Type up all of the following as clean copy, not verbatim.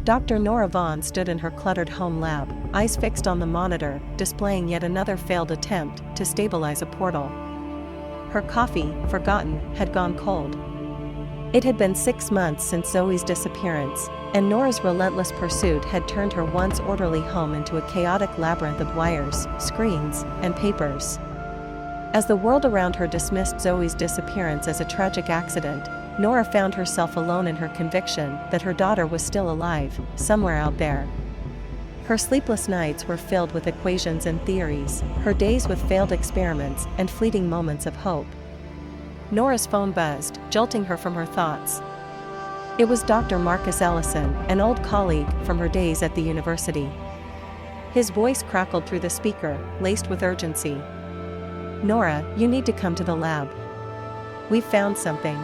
Dr. Nora Vaughn stood in her cluttered home lab, eyes fixed on the monitor, displaying yet another failed attempt to stabilize a portal. Her coffee, forgotten, had gone cold. It had been 6 months since Zoe's disappearance, and Nora's relentless pursuit had turned her once orderly home into a chaotic labyrinth of wires, screens, and papers. As the world around her dismissed Zoe's disappearance as a tragic accident, Nora found herself alone in her conviction that her daughter was still alive, somewhere out there. Her sleepless nights were filled with equations and theories, her days with failed experiments and fleeting moments of hope. Nora's phone buzzed, jolting her from her thoughts. It was Dr. Marcus Ellison, an old colleague from her days at the university. His voice crackled through the speaker, laced with urgency. "Nora, you need to come to the lab. We've found something."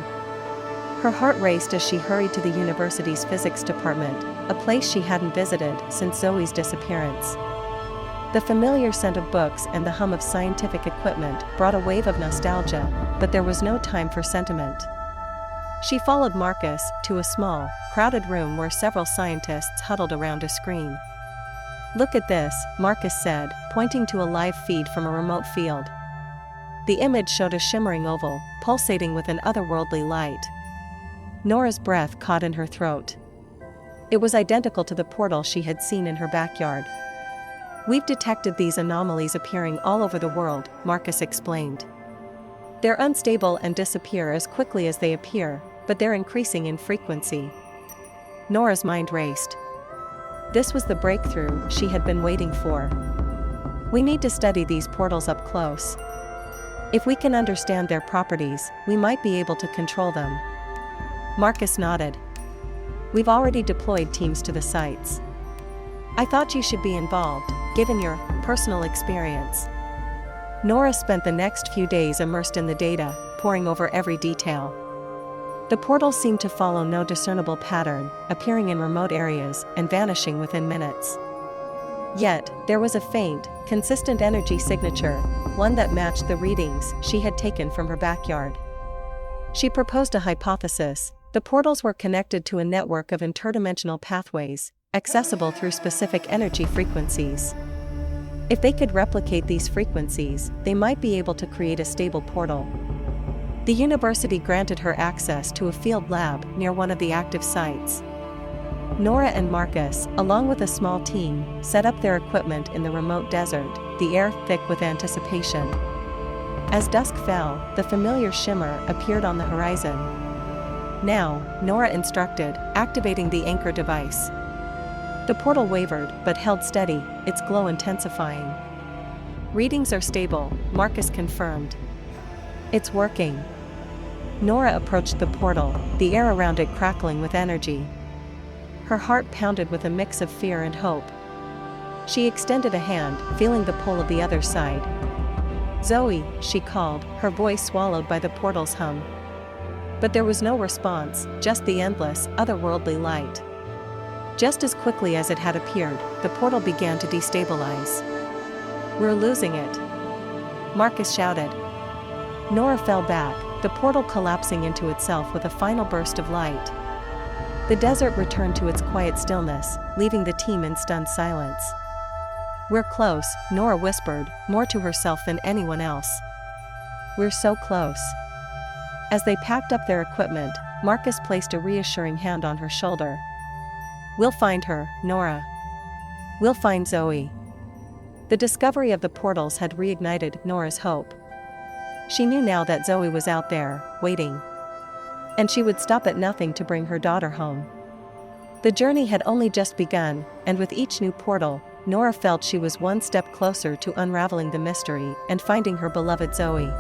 Her heart raced as she hurried to the university's physics department, a place she hadn't visited since Zoe's disappearance. The familiar scent of books and the hum of scientific equipment brought a wave of nostalgia, but there was no time for sentiment. She followed Marcus to a small, crowded room where several scientists huddled around a screen. "Look at this," Marcus said, pointing to a live feed from a remote field. The image showed a shimmering oval, pulsating with an otherworldly light. Nora's breath caught in her throat. It was identical to the portal she had seen in her backyard. "We've detected these anomalies appearing all over the world," Marcus explained. "They're unstable and disappear as quickly as they appear, but they're increasing in frequency." Nora's mind raced. This was the breakthrough she had been waiting for. "We need to study these portals up close. If we can understand their properties, we might be able to control them." Marcus nodded. "We've already deployed teams to the sites. I thought you should be involved, given your personal experience." Nora spent the next few days immersed in the data, poring over every detail. The portals seemed to follow no discernible pattern, appearing in remote areas and vanishing within minutes. Yet, there was a faint, consistent energy signature, one that matched the readings she had taken from her backyard. She proposed a hypothesis: the portals were connected to a network of interdimensional pathways, accessible through specific energy frequencies. If they could replicate these frequencies, they might be able to create a stable portal. The university granted her access to a field lab near one of the active sites. Nora and Marcus, along with a small team, set up their equipment in the remote desert, the air thick with anticipation. As dusk fell, the familiar shimmer appeared on the horizon. "Now," Nora instructed, activating the anchor device. The portal wavered but held steady, its glow intensifying. "Readings are stable," Marcus confirmed. "It's working." Nora approached the portal, the air around it crackling with energy. Her heart pounded with a mix of fear and hope. She extended a hand, feeling the pull of the other side. "Zoe," she called, her voice swallowed by the portal's hum. But there was no response, just the endless, otherworldly light. Just as quickly as it had appeared, the portal began to destabilize. "We're losing it," Marcus shouted. Nora fell back, the portal collapsing into itself with a final burst of light. The desert returned to its quiet stillness, leaving the team in stunned silence. "We're close," Nora whispered, more to herself than anyone else. "We're so close." As they packed up their equipment, Marcus placed a reassuring hand on her shoulder. "We'll find her, Nora. We'll find Zoe." The discovery of the portals had reignited Nora's hope. She knew now that Zoe was out there, waiting. And she would stop at nothing to bring her daughter home. The journey had only just begun, and with each new portal, Nora felt she was one step closer to unraveling the mystery and finding her beloved Zoe.